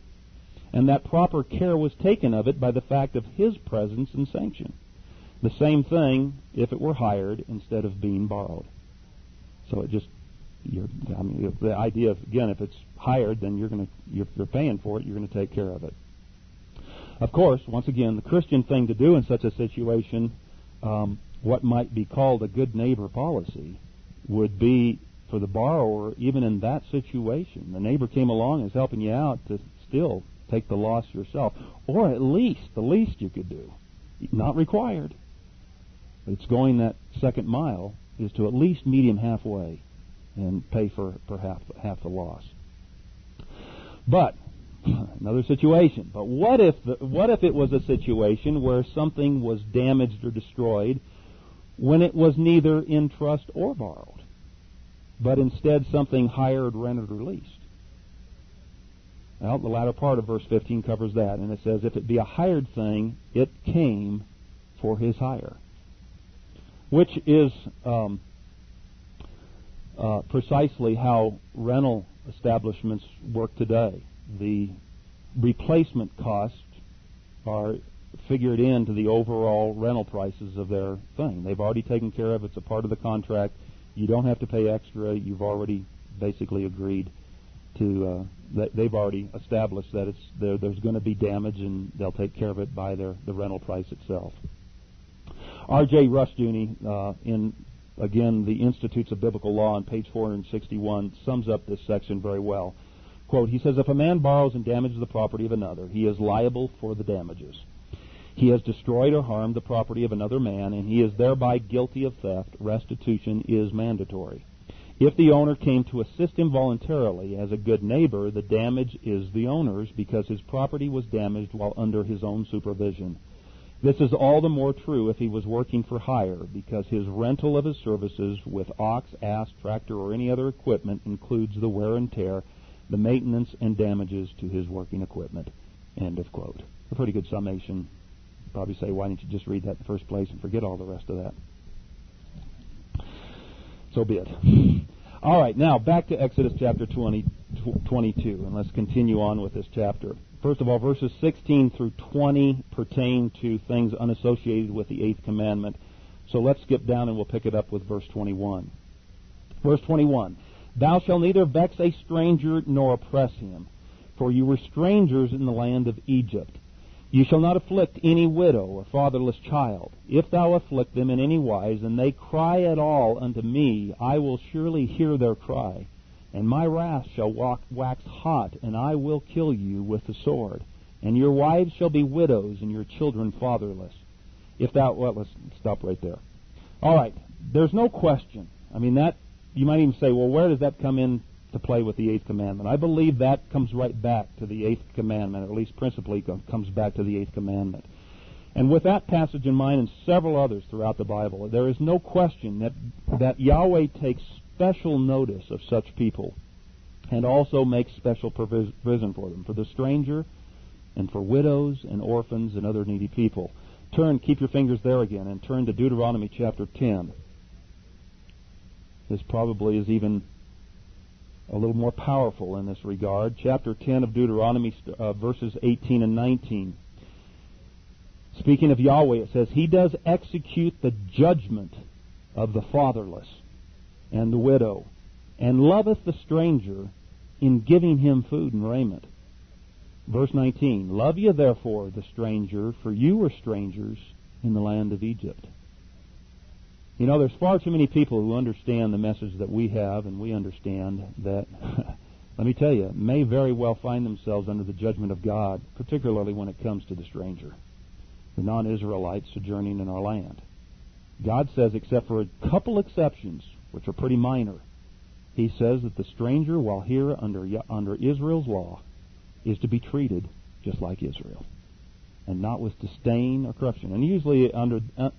and that proper care was taken of it by the fact of his presence and sanction. The same thing if it were hired instead of being borrowed." So it just, the idea of, again, if it's hired, then you're paying for it. You're going to take care of it. Of course, once again, the Christian thing to do in such a situation, what might be called a good neighbor policy, would be for the borrower, even in that situation, the neighbor came along and is helping you out, to still take the loss yourself. Or at least, the least you could do, not required, but it's going that second mile, is to at least meet him halfway and pay for half the loss. But another situation. But what if it was a situation where something was damaged or destroyed when it was neither in trust or borrowed, but instead something hired, rented, or leased? Well, the latter part of verse 15 covers that, and it says, "If it be a hired thing, it came for his hire," which is precisely how rental establishments work today. The replacement costs are figured into the overall rental prices of their thing. They've already taken care of it. It's a part of the contract. You don't have to pay extra. You've already basically agreed to, they've already established that there's going to be damage, and they'll take care of it by the rental price itself. R.J. Rushdoony, in, again, the Institutes of Biblical Law on page 461, sums up this section very well. Quote, he says, "If a man borrows and damages the property of another, he is liable for the damages. He has destroyed or harmed the property of another man, and he is thereby guilty of theft. Restitution is mandatory. If the owner came to assist him voluntarily as a good neighbor, the damage is the owner's because his property was damaged while under his own supervision. This is all the more true if he was working for hire, because his rental of his services with ox, ass, tractor, or any other equipment includes the wear and tear, the maintenance and damages to his working equipment." End of quote. A pretty good summation. Probably say, why didn't you just read that in the first place and forget all the rest of that? So be it. All right, now back to Exodus chapter 22, and let's continue on with this chapter. First of all, verses 16 through 20 pertain to things unassociated with the eighth commandment. So let's skip down and we'll pick it up with verse 21. Verse 21, "Thou shalt neither vex a stranger nor oppress him, for you were strangers in the land of Egypt. You shall not afflict any widow or fatherless child. If thou afflict them in any wise, and they cry at all unto me, I will surely hear their cry. And my wrath shall wax hot, and I will kill you with the sword. And your wives shall be widows, and your children fatherless. If thou..." Well, let's stop right there. All right, there's no question. I mean, that, you might even say, well, where does that come in to play with the eighth commandment? I believe that comes right back to the eighth commandment, or at least principally comes back to the eighth commandment. And with that passage in mind and several others throughout the Bible, there is no question that Yahweh takes special notice of such people and also makes special provision for them. For the stranger, and for widows and orphans and other needy people. Keep your fingers there again, and turn to Deuteronomy chapter 10. This probably is even a little more powerful in this regard. Chapter 10 of Deuteronomy, verses 18 and 19. Speaking of Yahweh, it says, He does execute the judgment of the fatherless and the widow, and loveth the stranger in giving him food and raiment. Verse 19, Love ye therefore the stranger, for you were strangers in the land of Egypt. You know, there's far too many people who understand the message that we have, and we understand that, let me tell you, may very well find themselves under the judgment of God, particularly when it comes to the stranger, the non-Israelites sojourning in our land. God says, except for a couple exceptions, which are pretty minor, He says that the stranger, while here under Israel's law, is to be treated just like Israel, and not with disdain or corruption. And usually,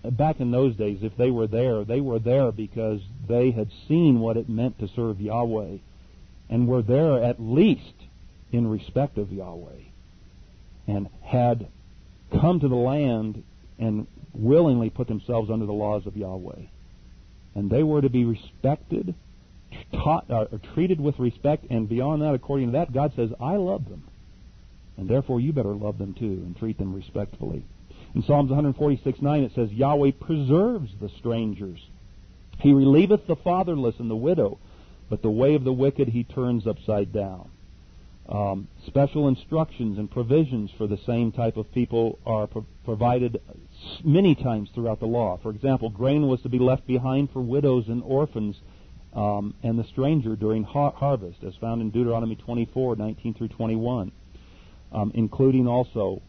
back in those days, if they were there because they had seen what it meant to serve Yahweh, and were there at least in respect of Yahweh, and had come to the land and willingly put themselves under the laws of Yahweh. And they were to be respected, treated with respect, and beyond that, according to that, God says, I love them. And therefore you better love them too and treat them respectfully. In Psalms 146:9 it says, Yahweh preserves the strangers. He relieveth the fatherless and the widow, but the way of the wicked He turns upside down. Special instructions and provisions for the same type of people are provided many times throughout the law. For example, grain was to be left behind for widows and orphans and the stranger during harvest, as found in Deuteronomy 24:19 through 21. Including also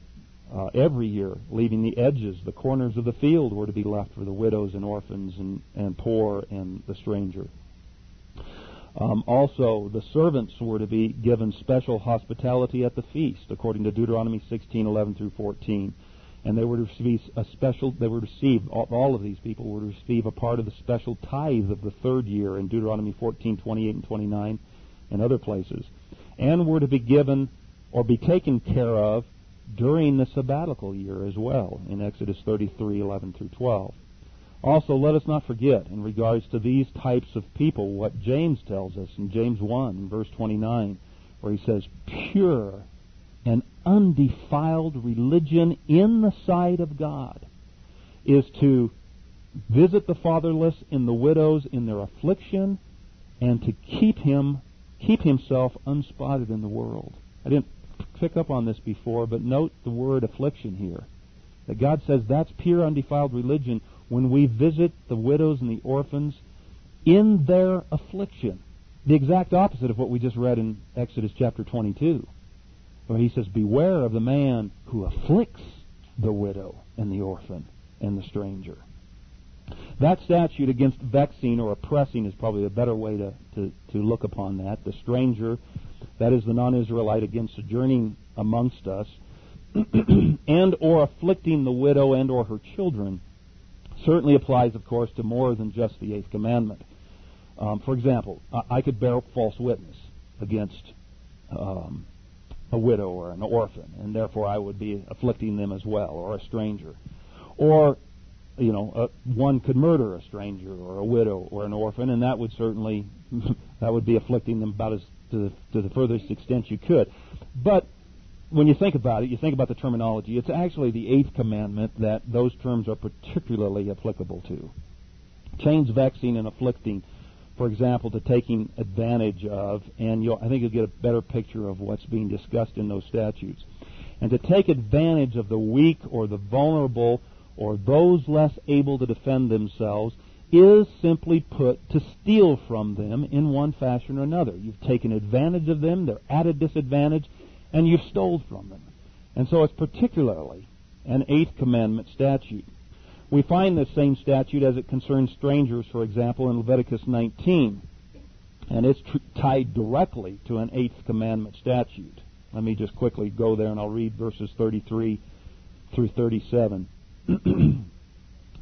every year leaving the edges, the corners of the field were to be left for the widows and orphans and poor and the stranger. Also, the servants were to be given special hospitality at the feast, according to Deuteronomy 16:11 through 14. And they were to receive all of these people were to receive a part of the special tithe of the third year in Deuteronomy 14:28 and 29 and other places, and were to be given or be taken care of during the sabbatical year as well, in Exodus 33:11 through 12. Also, let us not forget, in regards to these types of people, what James tells us in James 1, verse 29, where he says, Pure and undefiled religion in the sight of God is to visit the fatherless and the widows in their affliction, and to keep himself unspotted in the world. I didn't pick up on this before, but note the word affliction here. That God says that's pure, undefiled religion when we visit the widows and the orphans in their affliction. The exact opposite of what we just read in Exodus chapter 22, where He says, Beware of the man who afflicts the widow and the orphan and the stranger. That statute against vexing or oppressing is probably a better way to look upon that. The stranger, that is the non-Israelite, again sojourning amongst us, and or afflicting the widow and or her children, certainly applies, of course, to more than just the Eighth Commandment. For example, I could bear false witness against a widow or an orphan, and therefore I would be afflicting them as well, or a stranger. Or, one could murder a stranger or a widow or an orphan, and that would certainly that would be afflicting them about as to the furthest extent you could. But when you think about it, you think about the terminology, it's actually the Eighth Commandment that those terms are particularly applicable to. Change vexing and afflicting, for example, to taking advantage of, and I think you'll get a better picture of what's being discussed in those statutes. And to take advantage of the weak or the vulnerable or those less able to defend themselves is, simply put, to steal from them in one fashion or another. You've taken advantage of them, they're at a disadvantage, and you've stole from them. And so it's particularly an Eighth Commandment statute. We find this same statute as it concerns strangers, for example, in Leviticus 19. And it's tied directly to an Eighth Commandment statute. Let me just quickly go there, and I'll read verses 33 through 37.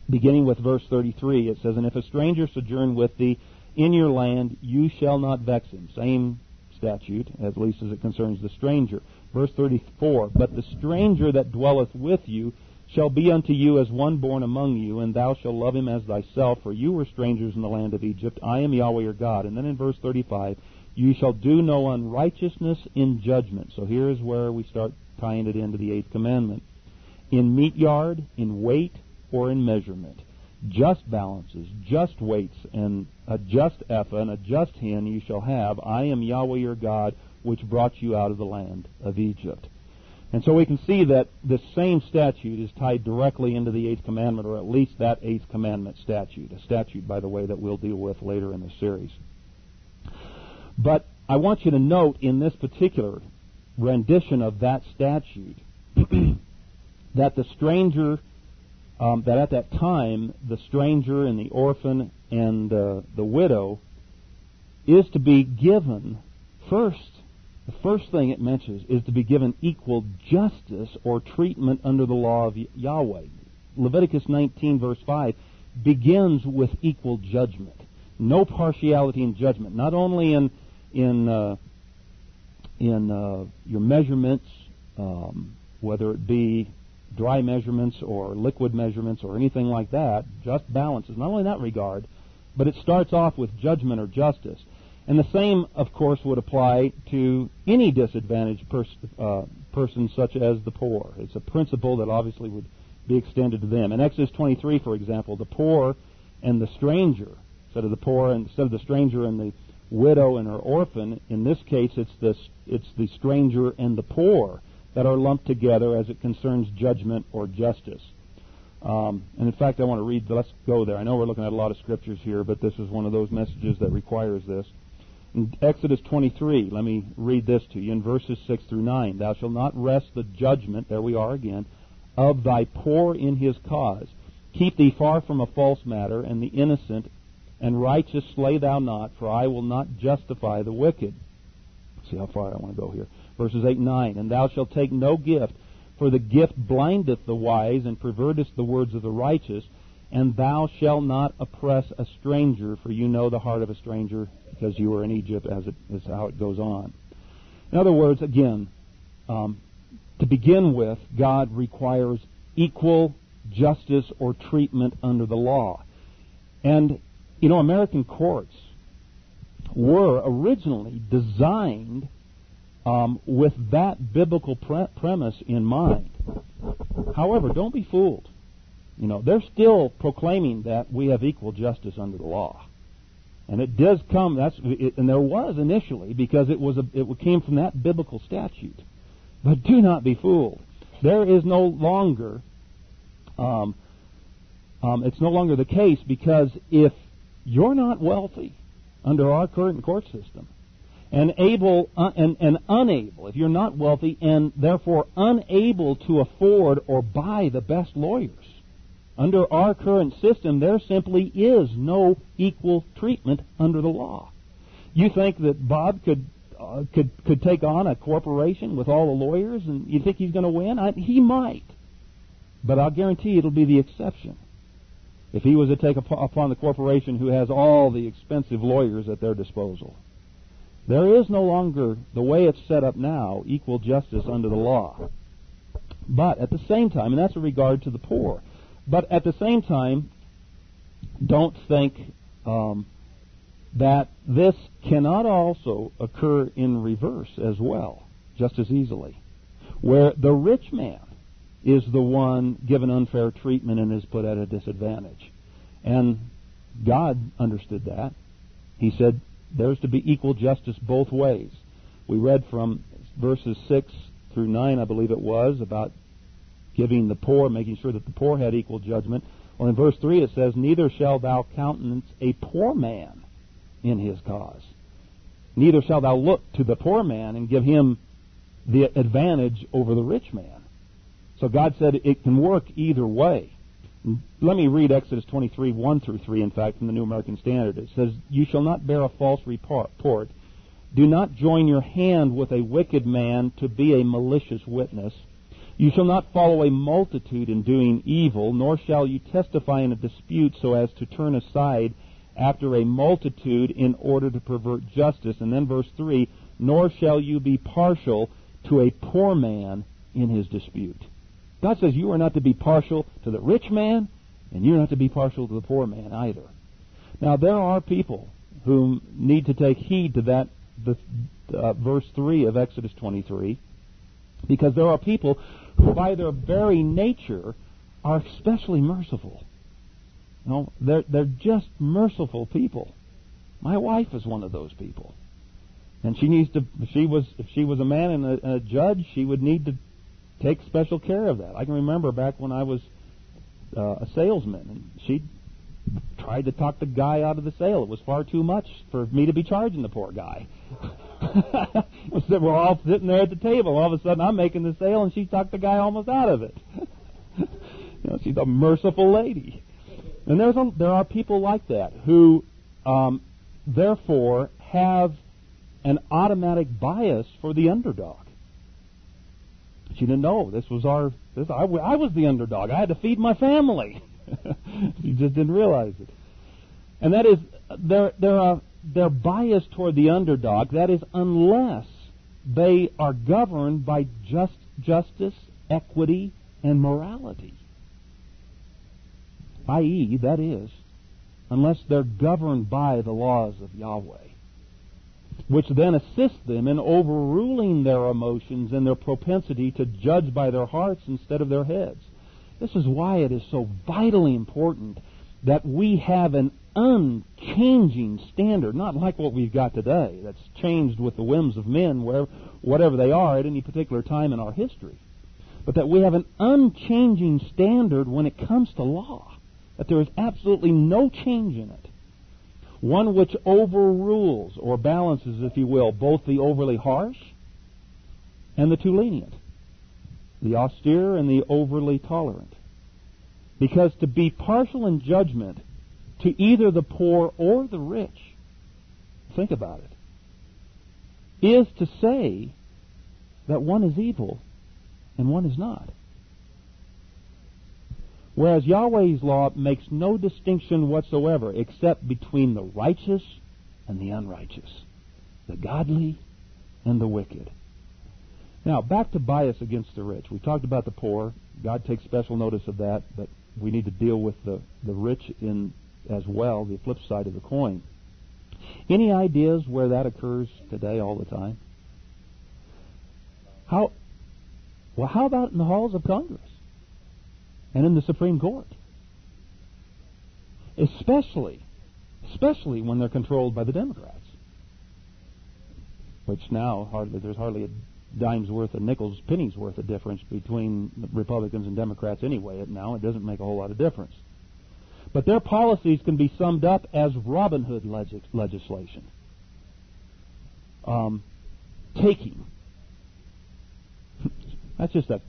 Beginning with verse 33, it says, And if a stranger sojourn with thee in your land, you shall not vex him. Same statute, at least as it concerns the stranger. Verse 34, but the stranger that dwelleth with you shall be unto you as one born among you, and thou shalt love him as thyself, for you were strangers in the land of Egypt. I am Yahweh your God. And then in verse 35, you shall do no unrighteousness in judgment. So here is where we start tying it into the 8th commandment. In meat yard, in weight, or in measurement. Just balances, just weights, and a just ephah and a just hin you shall have. I am Yahweh your God, which brought you out of the land of Egypt. And so we can see that this same statute is tied directly into the 8th commandment, or at least that 8th commandment statute. A statute, by the way, that we'll deal with later in the series. But I want you to note in this particular rendition of that statute that the stranger, that at that time, the stranger and the orphan and the widow is to be given first. The first thing it mentions is to be given equal justice or treatment under the law of Yahweh. Leviticus 19, verse 5, begins with equal judgment. No partiality in judgment. Not only in your measurements, whether it be dry measurements or liquid measurements or anything like that, just balances. Not only in that regard, but it starts off with judgment or justice. And the same, of course, would apply to any disadvantaged person such as the poor. It's a principle that obviously would be extended to them. In Exodus 23, for example, the poor and the stranger, instead of the stranger and the widow and her orphan, in this case it's the stranger and the poor that are lumped together as it concerns judgment or justice. And in fact, I want to read, let's go there. I know we're looking at a lot of scriptures here, but this is one of those messages that requires this. In Exodus 23, let me read this to you in verses 6 through 9. Thou shalt not wrest the judgment, there we are again, of thy poor in his cause. Keep thee far from a false matter, and the innocent and righteous slay thou not, for I will not justify the wicked. See how far I want to go here. Verses 8 and 9. And thou shalt take no gift, for the gift blindeth the wise, and perverteth the words of the righteous. And thou shalt not oppress a stranger, for you know the heart of a stranger, because you were in Egypt, as it is how it goes on. In other words, again, to begin with, God requires equal justice or treatment under the law. And, you know, American courts were originally designed with that biblical premise in mind. However, don't be fooled. You know, they're still proclaiming that we have equal justice under the law. And it does come, and there was initially, because it came from that biblical statute. But do not be fooled. There is no longer, it's no longer the case, because if you're not wealthy under our current court system, and unable, if you're not wealthy and therefore unable to afford or buy the best lawyers, under our current system, there simply is no equal treatment under the law. You think that Bob could take on a corporation with all the lawyers, and you think he's going to win? He might, but I'll guarantee it'll be the exception. If he was to take upon the corporation who has all the expensive lawyers at their disposal, there is no longer, the way it's set up now, equal justice under the law. But at the same time, and that's in regard to the poor. But at the same time, don't think that this cannot also occur in reverse as well, just as easily, where the rich man is the one given unfair treatment and is put at a disadvantage. And God understood that. He said there's to be equal justice both ways. We read from verses 6 through 9, I believe it was, about giving the poor, making sure that the poor had equal judgment. Well, in verse 3 it says, neither shalt thou countenance a poor man in his cause. Neither shalt thou look to the poor man and give him the advantage over the rich man. So God said it can work either way. Let me read Exodus 23, 1 through 3, in fact, from the New American Standard. It says, you shall not bear a false report. Do not join your hand with a wicked man to be a malicious witness. You shall not follow a multitude in doing evil, nor shall you testify in a dispute so as to turn aside after a multitude in order to pervert justice. And then verse 3, nor shall you be partial to a poor man in his dispute. God says you are not to be partial to the rich man, and you're not to be partial to the poor man either. Now, there are people who need to take heed to that, verse 3 of Exodus 23, because there are people who by their very nature are especially merciful. No, they're just merciful people. My wife is one of those people. And she needs to, if she was a man and a judge, she would need to take special care of that. I can remember back when I was a salesman, and she tried to talk the guy out of the sale. It was far too much for me to be charging the poor guy. We're all sitting there at the table. All of a sudden, I'm making the sale, and she talked the guy almost out of it. She's a merciful lady. And there are people like that who, therefore, have an automatic bias for the underdog. She didn't know I was the underdog. I had to feed my family. She just didn't realize it. And that is, they're biased toward the underdog. That is, unless they are governed by justice, equity, and morality. I.e., that is, unless they're governed by the laws of Yahweh, which then assist them in overruling their emotions and their propensity to judge by their hearts instead of their heads. This is why it is so vitally important that we have an unchanging standard, not like what we've got today, that's changed with the whims of men, whatever they are at any particular time in our history, but that we have an unchanging standard when it comes to law, that there is absolutely no change in it. One which overrules or balances, if you will, both the overly harsh and the too lenient, the austere and the overly tolerant. Because to be partial in judgment to either the poor or the rich, think about it, is to say that one is evil and one is not. Whereas Yahweh's law makes no distinction whatsoever except between the righteous and the unrighteous, the godly and the wicked. Now, back to bias against the rich. We talked about the poor. God takes special notice of that, but we need to deal with the rich as well, the flip side of the coin. Any ideas where that occurs today all the time? How about in the halls of Congress? And in the Supreme Court, especially when they're controlled by the Democrats, which now there's hardly a dime's worth, a nickel's penny's worth of difference between Republicans and Democrats anyway. Now it doesn't make a whole lot of difference. But their policies can be summed up as Robin Hood legislation. Taking. That's just a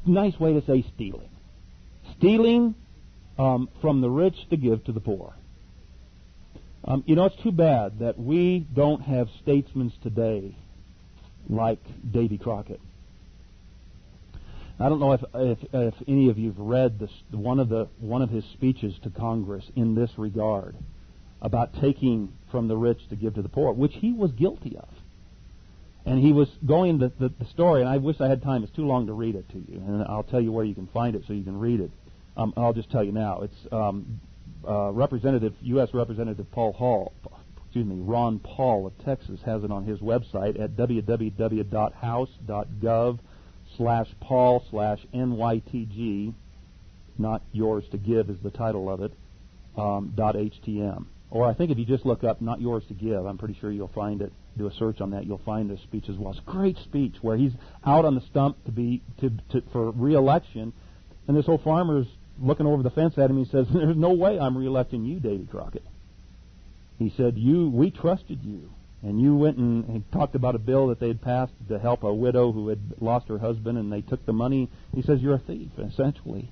nice way to say stealing. Stealing from the rich to give to the poor. It's too bad that we don't have statesmen today like Davy Crockett. I don't know if any of you've read one of his speeches to Congress in this regard about taking from the rich to give to the poor, which he was guilty of. And he was going the story, and I wish I had time. It's too long to read it to you, and I'll tell you where you can find it so you can read it. I'll just tell you now. It's U.S. Representative Ron Paul of Texas has it on his website at www.house.gov/Paul/NYTG. Not yours to give is the title of it. .htm. Or I think if you just look up "not yours to give," I'm pretty sure you'll find it. Do a search on that, you'll find this speech as well. It's a great speech where he's out on the stump for re-election, and this old farmer's looking over the fence at him. He says, "There's no way I'm re-electing you, Davy Crockett." He said, we trusted you, and you went and talked about a bill that they'd passed to help a widow who had lost her husband, and they took the money. He says, "You're a thief," essentially.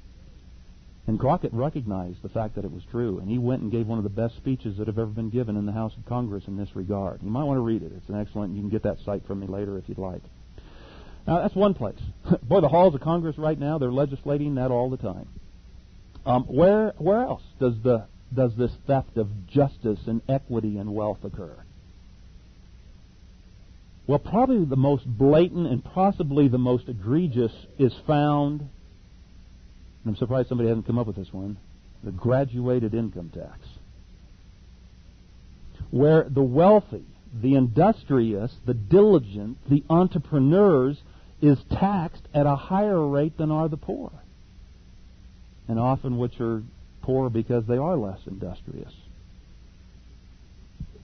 And Crockett recognized the fact that it was true, and he went and gave one of the best speeches that have ever been given in the House of Congress in this regard. You might want to read it. It's an excellent. You can get that site from me later if you'd like. Now, that's one place. Boy, the halls of Congress right now, they're legislating that all the time. Where else does this theft of justice and equity and wealth occur? Well, probably the most blatant and possibly the most egregious is found, and I'm surprised somebody hasn't come up with this one, the graduated income tax, where the wealthy, the industrious, the diligent, the entrepreneurs is taxed at a higher rate than are the poor, and often which are poor because they are less industrious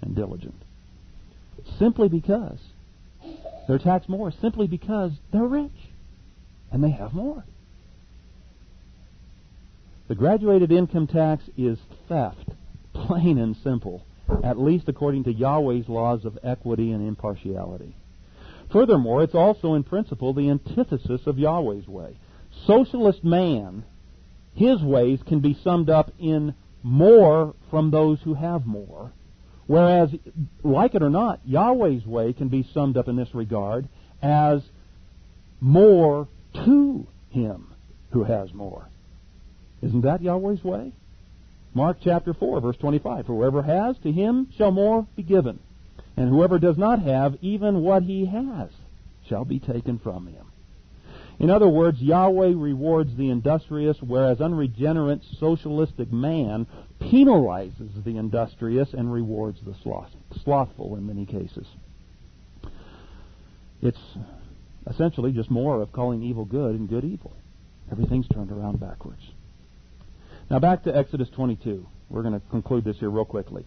and diligent. Simply because they're taxed more, simply because they're rich and they have more. The graduated income tax is theft, plain and simple, at least according to Yahweh's laws of equity and impartiality. Furthermore, it's also in principle the antithesis of Yahweh's way. Socialist man, his ways can be summed up in more from those who have more, whereas, like it or not, Yahweh's way can be summed up in this regard as more to him who has more. Isn't that Yahweh's way? Mark chapter 4, verse 25. Whoever has, to him shall more be given. And whoever does not have, even what he has shall be taken from him. In other words, Yahweh rewards the industrious, whereas unregenerate socialistic man penalizes the industrious and rewards the slothful in many cases. It's essentially just more of calling evil good and good evil. Everything's turned around backwards. Now back to Exodus 22. We're going to conclude this here real quickly.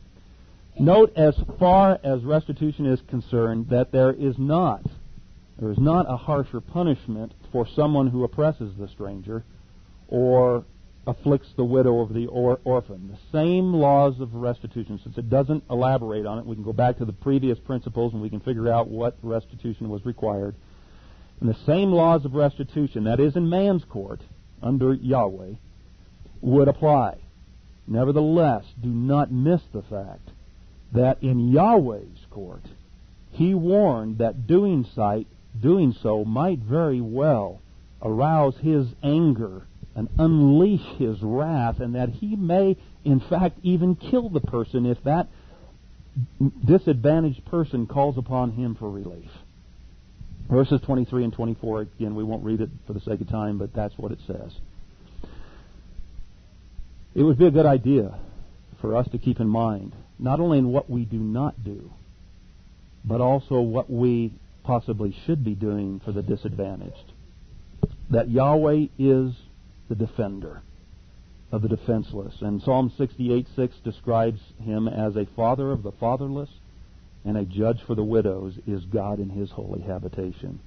Note, as far as restitution is concerned, that there is not a harsher punishment for someone who oppresses the stranger or afflicts the widow or the orphan. The same laws of restitution. Since it doesn't elaborate on it, we can go back to the previous principles and we can figure out what restitution was required. And the same laws of restitution, that is in man's court, under Yahweh, would apply. Nevertheless, do not miss the fact that in Yahweh's court, he warned that doing so might very well arouse his anger and unleash his wrath, and that he may, in fact, even kill the person if that disadvantaged person calls upon him for relief. Verses 23 and 24, again, we won't read it for the sake of time, but that's what it says. It would be a good idea for us to keep in mind, not only in what we do not do, but also what we possibly should be doing for the disadvantaged. That Yahweh is the defender of the defenseless. And Psalm 68:6 describes him as a father of the fatherless and a judge for the widows is God in his holy habitation.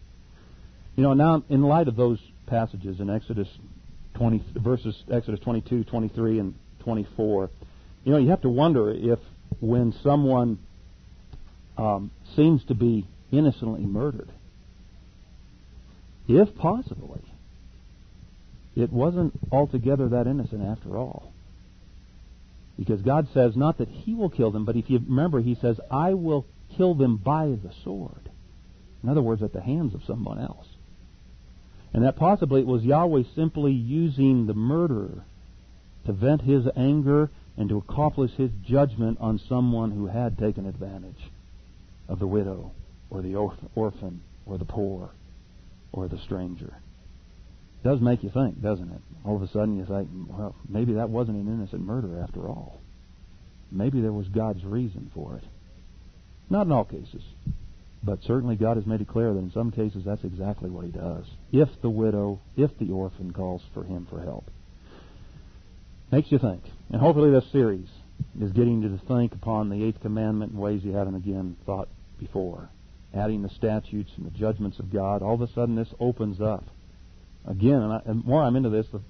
You know, now in light of those passages in Exodus 22, 23, and 24, you know, you have to wonder if when someone seems to be innocently murdered, if possibly it wasn't altogether that innocent after all. Because God says not that he will kill them, but if you remember, he says, I will kill them by the sword. In other words, at the hands of someone else. And that possibly it was Yahweh simply using the murderer to vent his anger and to accomplish his judgment on someone who had taken advantage of the widow or the orphan or the poor or the stranger. It does make you think, doesn't it? All of a sudden you think, well, maybe that wasn't an innocent murder after all. Maybe there was God's reason for it. Not in all cases, but certainly God has made it clear that in some cases that's exactly what he does. If the widow, if the orphan calls for him for help. Makes you think. And hopefully this series is getting you to think upon the eighth commandment in ways you haven't again thought before. Adding the statutes and the judgments of God, all of a sudden this opens up. Again, and the more I'm into this, the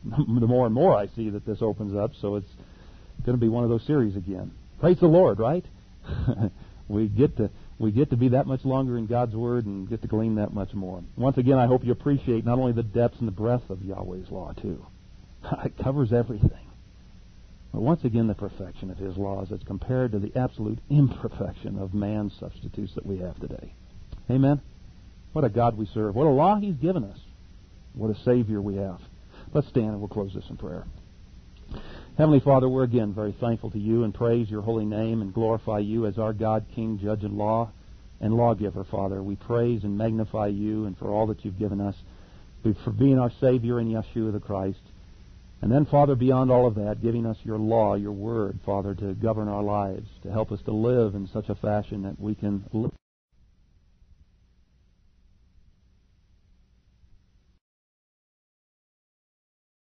more and more I see that this opens up, so it's going to be one of those series again. Praise the Lord, right? We get to be that much longer in God's Word and get to glean that much more. Once again, I hope you appreciate not only the depths and the breadth of Yahweh's law, too. It covers everything. But once again, the perfection of his laws as compared to the absolute imperfection of man's substitutes that we have today. Amen? What a God we serve. What a law he's given us. What a Savior we have. Let's stand and we'll close this in prayer. Heavenly Father, we're again very thankful to you and praise your holy name and glorify you as our God, King, Judge, and Law. and lawgiver, Father. We praise and magnify you and for all that you've given us, for being our Savior in Yeshua the Christ. And then, Father, beyond all of that, giving us your law, your word, Father, to govern our lives, to help us to live in such a fashion that we can live